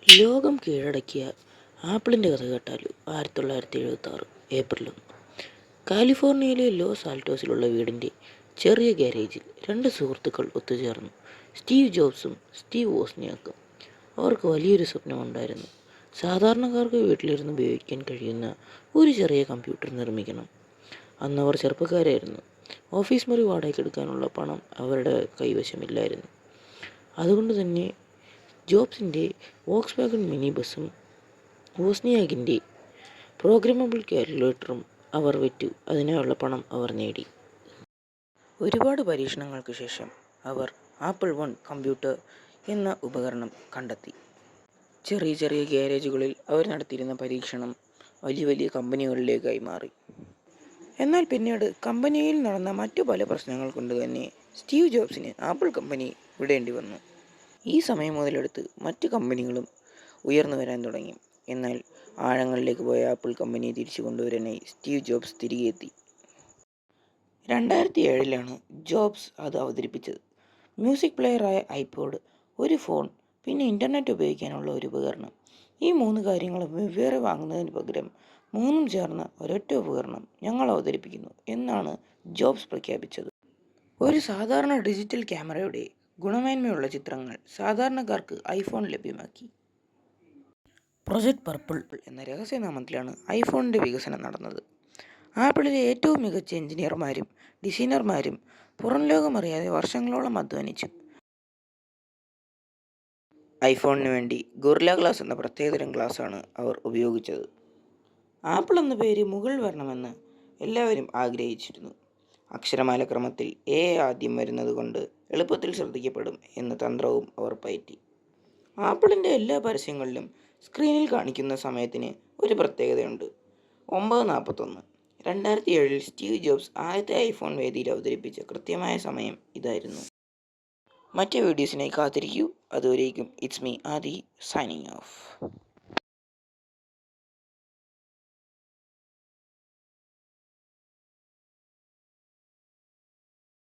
ലോകം കീഴടക്കിയ ആപ്പിളിൻ്റെ കഥ കേട്ടാലോ. 1976 ഏപ്രിൽ 1 കാലിഫോർണിയയിലെ ലോസ് ആൽറ്റോസിലുള്ള വീടിൻ്റെ ചെറിയ ഗാരേജിൽ രണ്ട് സുഹൃത്തുക്കൾ ഒത്തുചേർന്നു. Steve ജോബ്സും Steve വോസ്നിയാക്കും. അവർക്ക് വലിയൊരു സ്വപ്നമുണ്ടായിരുന്നു. സാധാരണക്കാർക്ക് വീട്ടിലിരുന്ന് ഉപയോഗിക്കാൻ കഴിയുന്ന ഒരു ചെറിയ കമ്പ്യൂട്ടർ നിർമ്മിക്കണം. അന്നവർ ചെറുപ്പക്കാരായിരുന്നു. ഓഫീസ് മുറി വാടകയ്ക്കെടുക്കാനുള്ള പണം അവരുടെ കൈവശമില്ലായിരുന്നു. അതുകൊണ്ട് തന്നെ ജോബ്സിൻ്റെ വോക്സ്വാഗൺ മിനി ബസ്സും വോസ്നിയാക്കിൻ്റെ പ്രോഗ്രാമബിൾ കാൽക്കുലേറ്ററും അവർ വിറ്റു. അതിനായുള്ള പണം അവർ നേടി. ഒരുപാട് പരീക്ഷണങ്ങൾക്ക് ശേഷം അവർ ആപ്പിൾ വൺ കമ്പ്യൂട്ടർ എന്ന ഉപകരണം കണ്ടെത്തി. ചെറിയ ചെറിയ ഗ്യാരേജുകളിൽ അവർ നടത്തിയിരുന്ന പരീക്ഷണം വലിയ വലിയ കമ്പനികളിലേക്കായി മാറി. എന്നാൽ പിന്നീട് കമ്പനിയിൽ നടന്ന മറ്റു പല പ്രശ്നങ്ങൾ കൊണ്ട് തന്നെ സ്റ്റീവ് ജോബ്സിന് ആപ്പിൾ കമ്പനി വിടേണ്ടി വന്നു. ഈ സമയം മുതലെടുത്ത് മറ്റ് കമ്പനികളും ഉയർന്നു വരാൻ തുടങ്ങി. എന്നാൽ ആഴങ്ങളിലേക്ക് പോയ ആപ്പിൾ കമ്പനിയെ തിരിച്ചു കൊണ്ടുവരാനായി സ്റ്റീവ് ജോബ്സ് തിരികെ എത്തി. 2007 ജോബ്സ് അത് അവതരിപ്പിച്ചത്. മ്യൂസിക് പ്ലെയറായ ഐപോഡ്, ഒരു ഫോൺ, പിന്നെ ഇൻ്റർനെറ്റ് ഉപയോഗിക്കാനുള്ള ഒരു ഉപകരണം. ഈ മൂന്ന് കാര്യങ്ങളും വെവ്വേറെ വാങ്ങുന്നതിന് പകരം മൂന്നും ചേർന്ന ഒരൊറ്റ ഉപകരണം ഞങ്ങൾ അവതരിപ്പിക്കുന്നു എന്നാണ് ജോബ്സ് പ്രഖ്യാപിച്ചത്. ഒരു സാധാരണ ഡിജിറ്റൽ ക്യാമറയുടെ ഗുണമേന്മയുള്ള ചിത്രങ്ങൾ സാധാരണക്കാർക്ക് ഐഫോൺ ലഭ്യമാക്കി. പ്രൊജക്ട് പർപ്പിൾ എന്ന രഹസ്യനാമത്തിലാണ് ഐഫോണിൻ്റെ വികസനം നടന്നത്. ആപ്പിളിലെ ഏറ്റവും മികച്ച എഞ്ചിനീയർമാരും ഡിസൈനർമാരും പുറം ലോകമറിയാതെ വർഷങ്ങളോളം അധ്വാനിച്ചു. ഐഫോണിന് വേണ്ടി ഗൊറില്ല ഗ്ലാസ് എന്ന പ്രത്യേകതരം ഗ്ലാസ്സാണ് അവർ ഉപയോഗിച്ചത്. ആപ്പിൾ എന്ന പേര് മുകളിൽ വരണമെന്ന് എല്ലാവരും ആഗ്രഹിച്ചിരുന്നു. അക്ഷരമാല ക്രമത്തിൽ ആദ്യം വരുന്നത് കൊണ്ട് എളുപ്പത്തിൽ ശ്രദ്ധിക്കപ്പെടും എന്ന തന്ത്രവും അവർ പയറ്റി. ആപ്പിളിൻ്റെ എല്ലാ പരസ്യങ്ങളിലും സ്ക്രീനിൽ കാണിക്കുന്ന സമയത്തിന് ഒരു പ്രത്യേകതയുണ്ട്. 9:41. 2007 സ്റ്റീവ് ജോബ്സ് ആദ്യത്തെ ഐഫോൺ വേദിയിൽ അവതരിപ്പിച്ച കൃത്യമായ സമയം ഇതായിരുന്നു. മറ്റ് വീഡിയോസിനായി കാത്തിരിക്കൂ. അതുവരേക്കും it's me Adi signing of.